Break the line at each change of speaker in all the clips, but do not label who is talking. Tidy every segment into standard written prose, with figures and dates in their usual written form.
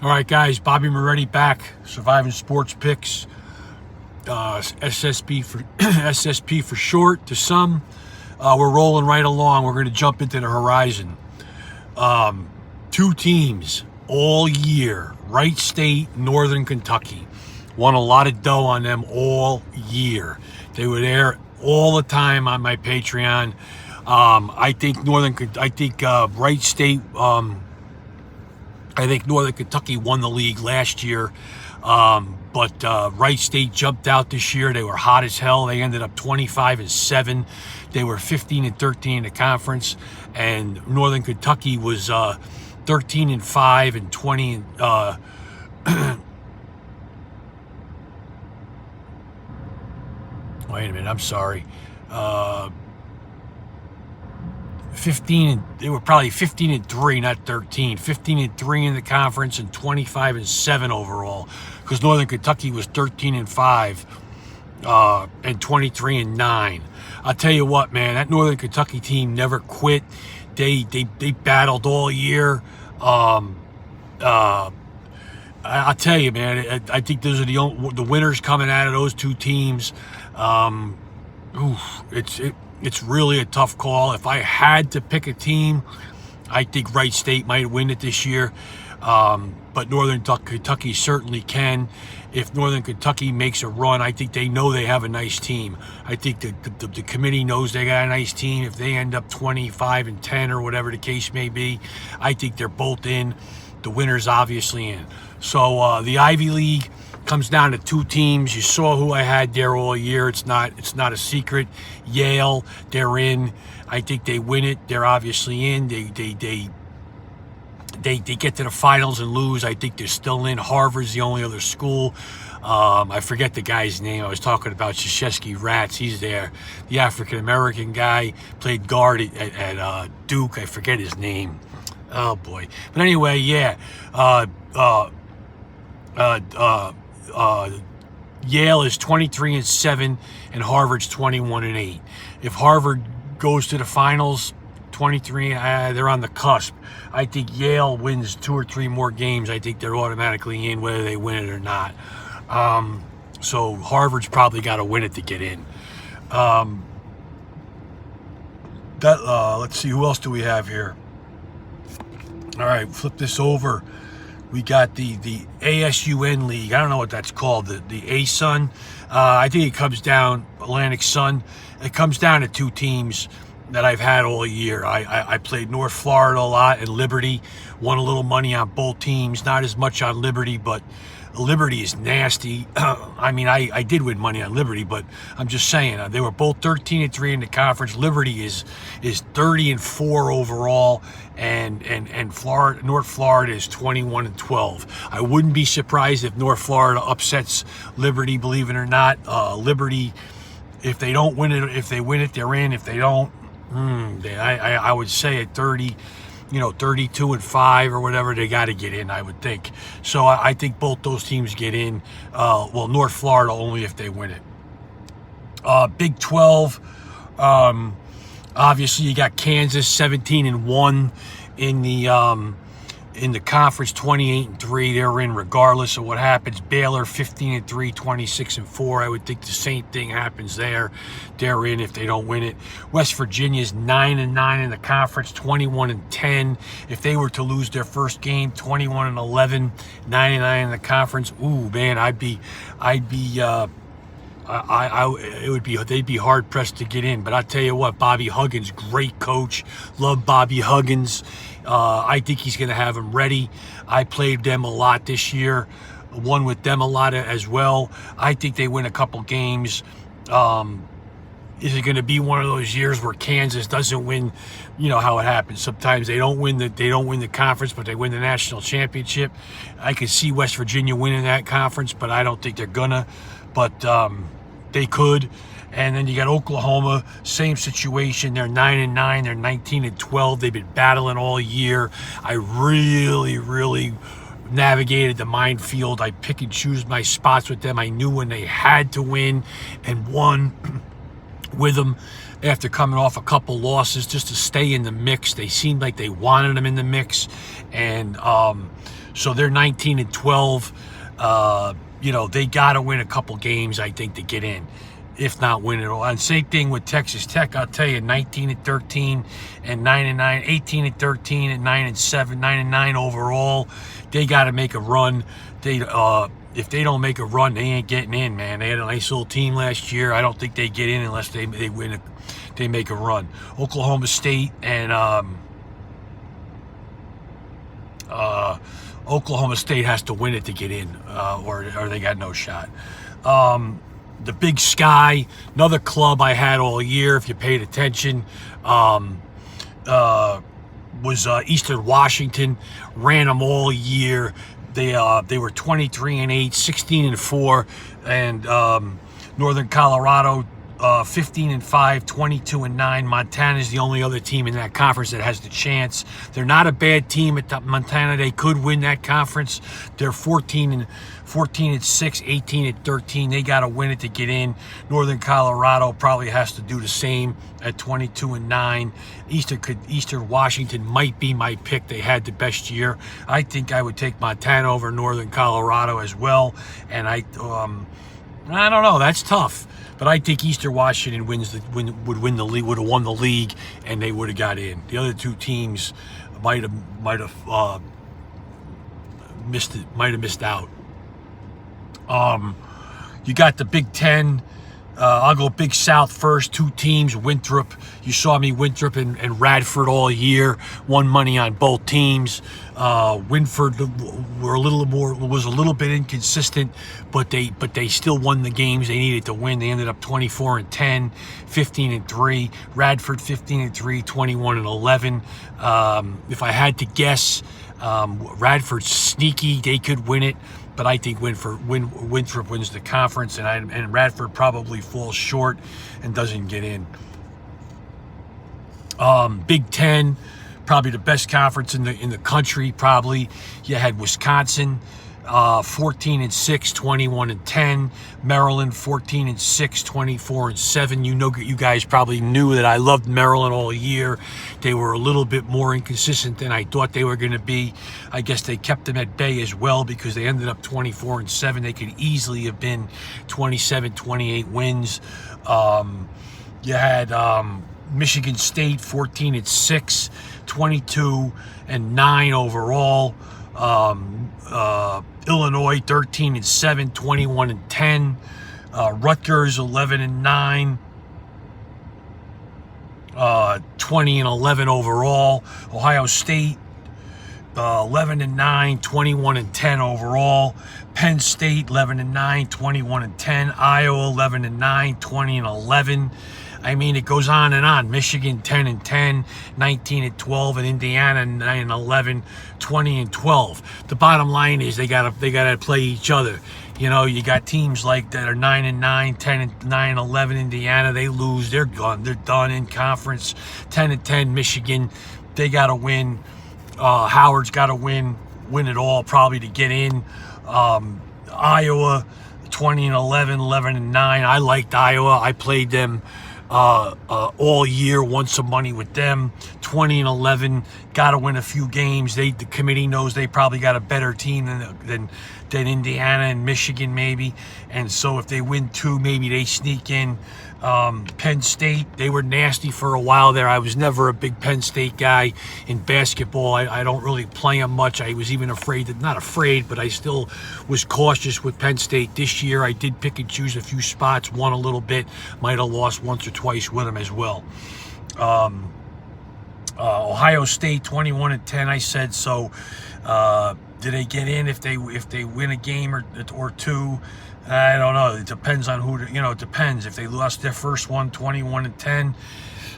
All right, guys, Bobbymoretti back. Surviving Sports Picks. SSP for SSP for short to some. We're rolling right along. We're going to jump into the horizon. Two teams all year. Wright State, Northern Kentucky. Won a lot of dough on them all year. They were there all the time on my Patreon. I think Wright State. I think Northern Kentucky won the league last year, but Wright State jumped out this year. They were hot as hell. They ended up 25-7. They were 15-13 in the conference, and Northern Kentucky was 13-5 and 20. Wait a minute, I'm sorry. 15 they were probably 15-3, not 13. 15-3 in the conference and 25-7 overall, because Northern Kentucky was 13-5 and 23-9. I'll tell you what, man, that Northern Kentucky team never quit. They battled all year. I'll tell you, man, I think those are the winners coming out of those two teams. It's really a tough call. If I had to pick a team, I think Wright State might win it this year. But Northern Kentucky certainly can. If Northern Kentucky makes a run, I think they know they have a nice team. I think the committee knows they got a nice team. If they end up 25-10 or whatever the case may be, I think they're both in. The winner's obviously in. So the Ivy League comes down to two teams. You saw who I had there all year. It's not a secret. Yale, they're in. I think they win it. They're obviously in. They get to the finals and lose. I think they're still in. Harvard's the only other school. I forget the guy's name. I was talking about Krzyzewski Rats. He's there. The African-American guy played guard at Duke. I forget his name. Oh, boy. But anyway, yeah. Yale is 23-7 and Harvard's 21-8. If Harvard goes to the finals, 23, they're on the cusp. I think Yale wins 2 or 3 more games. I think they're automatically in, whether they win it or not. So Harvard's probably got to win it to get in. Let's see, who else do we have here? All right, flip this over. We got the ASUN League. I don't know what that's called. The ASUN. I think it comes down, Atlantic Sun. It comes down to two teams that I've had all year. I played North Florida a lot and Liberty. Won a little money on both teams. Not as much on Liberty, but Liberty is nasty. I mean, I did win money on Liberty, but I'm just saying, they were both 13-3 in the conference. Liberty is 30-4 overall, and North Florida is 21-12. I wouldn't be surprised if North Florida upsets Liberty, believe it or not. Liberty, if they don't win it, if they win it, they're in. If they don't, I would say at 32-5 or whatever, they got to get in, I would think. So I think both those teams get in. Well, North Florida only if they win it. Big 12, obviously you got Kansas 17-1 in the conference, 28-3. They're in regardless of what happens. Baylor 15-3, 26-4. I would think the same thing happens there. They're in if they don't win it. West Virginia's 9-9 in the conference, 21-10. If they were to lose their first game, 21-11, 9-9 in the conference. Ooh, man, they'd be hard pressed to get in. But I tell you what, Bobby Huggins, great coach. Love Bobby Huggins. I think he's going to have them ready. I played them a lot this year. Won with them a lot as well. I think they win a couple games. Is it going to be one of those years where Kansas doesn't win? You know how it happens. Sometimes they don't win the conference, but they win the national championship. I could see West Virginia winning that conference, but I don't think they're gonna. But they could. And then you got Oklahoma, same situation. They're 9-9. They're 19-12. They've been battling all year. I really navigated the minefield. I pick and choose my spots with them. I knew when they had to win and won with them after coming off a couple losses just to stay in the mix. They seemed like they wanted them in the mix. And So they're 19-12. You know, they got to win a couple games, I think, to get in, if not win it all. And same thing with Texas Tech. I'll tell you, 19-13 and 9-9, 18-13 and 9-7, 9-9 overall. They got to make a run. If they don't make a run, they ain't getting in, man. They had a nice little team last year. I don't think they get in unless they win. They make a run. Oklahoma State and Oklahoma State has to win it to get in, or they got no shot. The Big Sky, another club I had all year, if you paid attention, was Eastern Washington. Ran them all year. They were 23-8, 16-4, and Northern Colorado 15-5, 22-9. Montana's the only other team in that conference that has the chance. They're not a bad team at Montana. They could win that conference. They're 14-6, 18-13. They got to win it to get in. Northern Colorado probably has to do the same at 22-9. Eastern Washington might be my pick. They had the best year. I think I would take Montana over Northern Colorado as well. And I don't know. That's tough. But I think Eastern Washington would win the league, would have won the league, and they would have got in. The other two teams might have missed out. You got the Big Ten. I'll go Big South first. Two teams, Winthrop. You saw me, Winthrop and Radford all year. Won money on both teams. Winford was a little bit inconsistent, but they still won the games they needed to win. They ended up 24-10, 15-3. Radford 15-3, 21-11. If I had to guess, Radford's sneaky. They could win it. But I think Winthrop wins the conference, and Radford probably falls short and doesn't get in. Big Ten, probably the best conference in the country. Probably you had Wisconsin, 14-6, 21-10. Maryland, 14-6, 24-7. You guys probably knew that I loved Maryland all year. They were a little bit more inconsistent than I thought they were going to be. I guess they kept them at bay as well because they ended up 24-7. They could easily have been 27, 28 wins. You had Michigan State, 14-6, 22-9 overall. Illinois 13-7, 21-10. Rutgers 11-9, 20-11 overall. Ohio State 11-9, 21-10 overall. Penn State 11-9, 21-10. Iowa 11-9, 20-11. I mean, it goes on and on. Michigan 10-10, 19-12, and Indiana 9-11, 20-12. The bottom line is they gotta play each other. You know, you got teams like that are 9-9, 10-9, 11. Indiana, they lose, they're gone, they're done in conference. 10-10, Michigan, they gotta win. Howard's gotta win it all probably to get in. Iowa 20-11, 11-9. I liked Iowa. I played them all year, won some money with them. 20-11, got to win a few games. The committee knows they probably got a better team than Indiana and Michigan maybe, and so if they win two, maybe they sneak in. Penn State, they were nasty for a while there. I was never a big Penn State guy in basketball. I don't really play them much. I was even not afraid, but I still was cautious with Penn State. This year, I did pick and choose a few spots, won a little bit, might have lost once or twice with them as well. Ohio State 21-10, I said so. Do they get in if they win a game or two? I don't know. It depends on who. It depends. If they lost their first one, 21-10,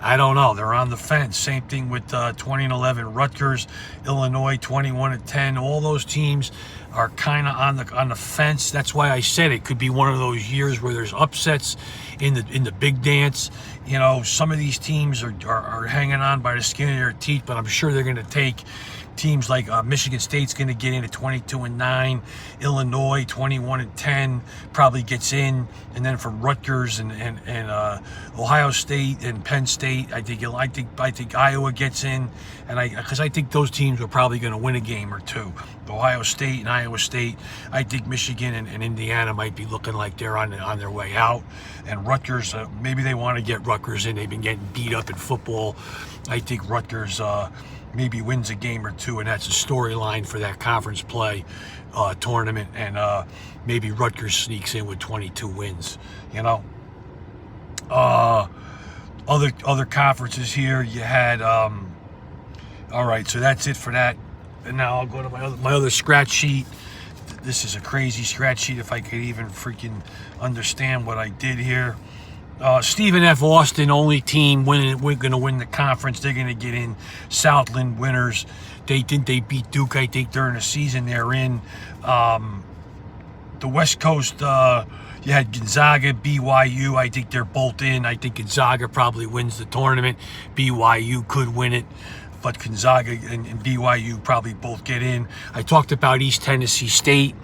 I don't know. They're on the fence. Same thing with 20-11 Rutgers, Illinois 21-10. All those teams are kind of on the fence. That's why I said it could be one of those years where there's upsets in the big dance. Some of these teams are hanging on by the skin of their teeth, but I'm sure they're going to take Teams like Michigan State's going to get in at 22-9. Illinois 21-10 probably gets in, and then from Rutgers and Ohio State and Penn State, I think Iowa gets in, and because I think those teams are probably going to win a game or two. Ohio State and Iowa State. I think Michigan and Indiana might be looking like they're on their way out, and Rutgers, maybe they want to get Rutgers in. They've been getting beat up in football. I think Rutgers maybe wins a game or two, and that's a storyline for that conference play tournament, and maybe Rutgers sneaks in with 22 wins, you know. Other conferences here, you had all right, so that's it for that, and now I'll go to my other scratch sheet. This is a crazy scratch sheet, if I could even freaking understand what I did here. Stephen F. Austin, only team we're going to win the conference. They're going to get in. Southland winners. They think they beat Duke, I think, during the season they're in. The West Coast, you had Gonzaga, BYU. I think they're both in. I think Gonzaga probably wins the tournament. BYU could win it, but Gonzaga and BYU probably both get in. I talked about East Tennessee State.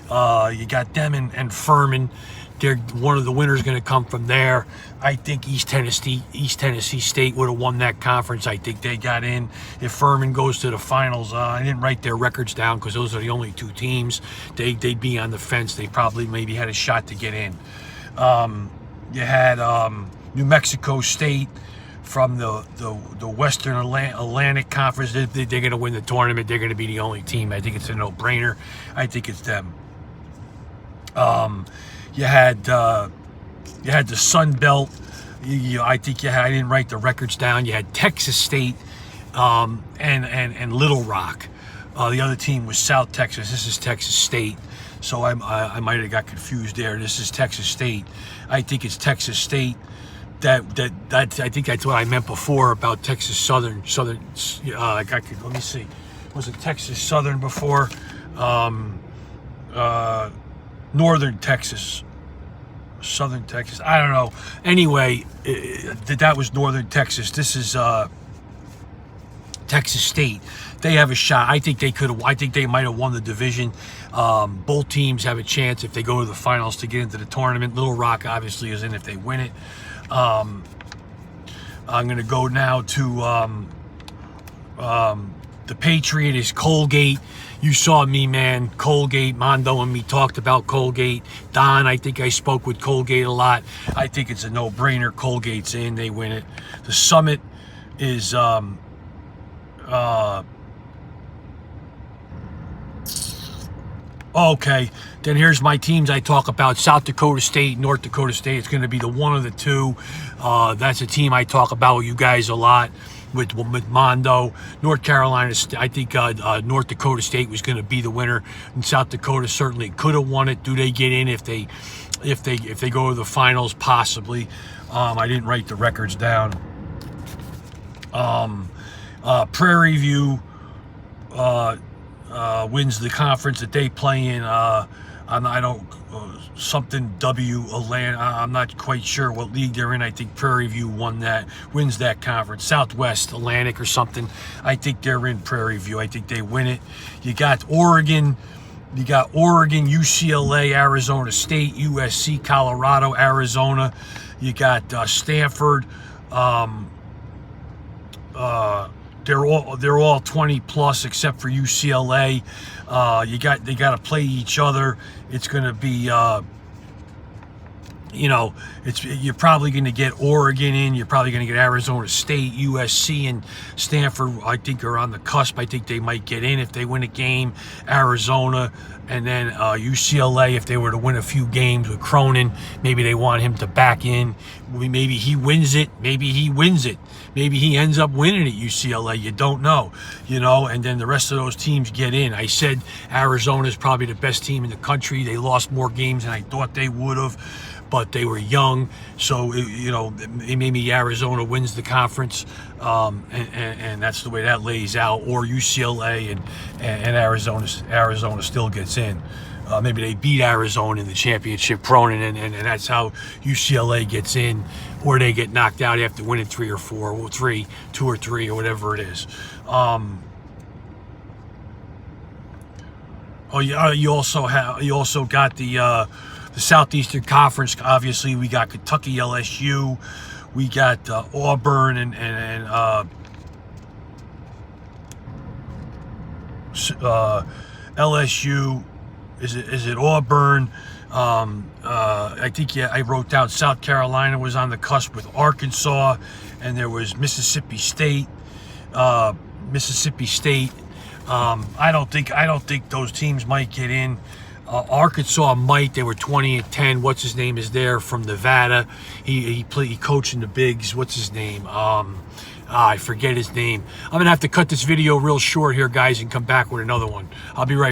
You got them and Furman. They're one of the winners going to come from there. I think East Tennessee State would have won that conference. I think they got in. If Furman goes to the finals, I didn't write their records down because those are the only two teams. They'd be on the fence. They probably maybe had a shot to get in. You had New Mexico State from the Western Atlantic Conference. They're going to win the tournament. They're going to be the only team. I think it's a no-brainer. I think it's them. You had the Sun Belt. I think I didn't write the records down. You had Texas State and Little Rock. The other team was South Texas. This is Texas State. So I might have got confused there. This is Texas State. I think it's Texas State. I think that's what I meant before about Texas Southern. Let me see. Was it Texas Southern before? Northern Texas, Southern Texas, I don't know. Anyway, that was Northern Texas. This is Texas State. They have a shot. I think they might have won the division. Both teams have a chance if they go to the finals to get into the tournament. Little Rock obviously is in if they win it. I'm going to go now to the Patriot is Colgate. You saw me, man. Colgate, Mondo and me talked about Colgate. Don, I think I spoke with Colgate a lot. I think it's a no-brainer. Colgate's in. They win it. The Summit is okay. Then here's my teams I talk about. South Dakota State, North Dakota State. It's going to be the one of the two. That's a team I talk about with you guys a lot. With Mondo. North Carolina, I think North Dakota State was going to be the winner, and South Dakota certainly could have won it. Do they get in if they go to the finals? Possibly. I didn't write the records down. Prairie View wins the conference that they play in. Something W Atlantic. I'm not quite sure what league they're in. I think Prairie View wins that conference. Southwest Atlantic or something. I think they're in Prairie View. I think they win it. You got Oregon. UCLA, Arizona State, USC, Colorado, Arizona. You got Stanford. They're all 20 plus except for UCLA. They got to play each other. It's going to be you're probably going to get Oregon in. You're probably going to get Arizona State, USC, and Stanford. I think are on the cusp. I think they might get in if they win a game. Arizona, and then UCLA if they were to win a few games with Cronin. Maybe they want him to back in. Maybe he wins it. Maybe he ends up winning at UCLA. You don't know, and then the rest of those teams get in. I said Arizona is probably the best team in the country. They lost more games than I thought they would have, but they were young. So, maybe Arizona wins the conference, and that's the way that lays out. Or UCLA and Arizona still gets in. Maybe they beat Arizona in the championship, Cronin, and that's how UCLA gets in, or they get knocked out after winning 2 or 3, or whatever it is. Oh, yeah. You also got the Southeastern Conference. Obviously, we got Kentucky, LSU. We got Auburn and LSU. Is it Auburn? I think, yeah, I wrote down South Carolina was on the cusp with Arkansas, and there was Mississippi State. I don't think those teams might get in. Arkansas might. They were 20-10. What's his name is there from Nevada. He coached in the bigs. What's his name? I forget his name. I'm gonna have to cut this video real short here, guys, and come back with another one. I'll be right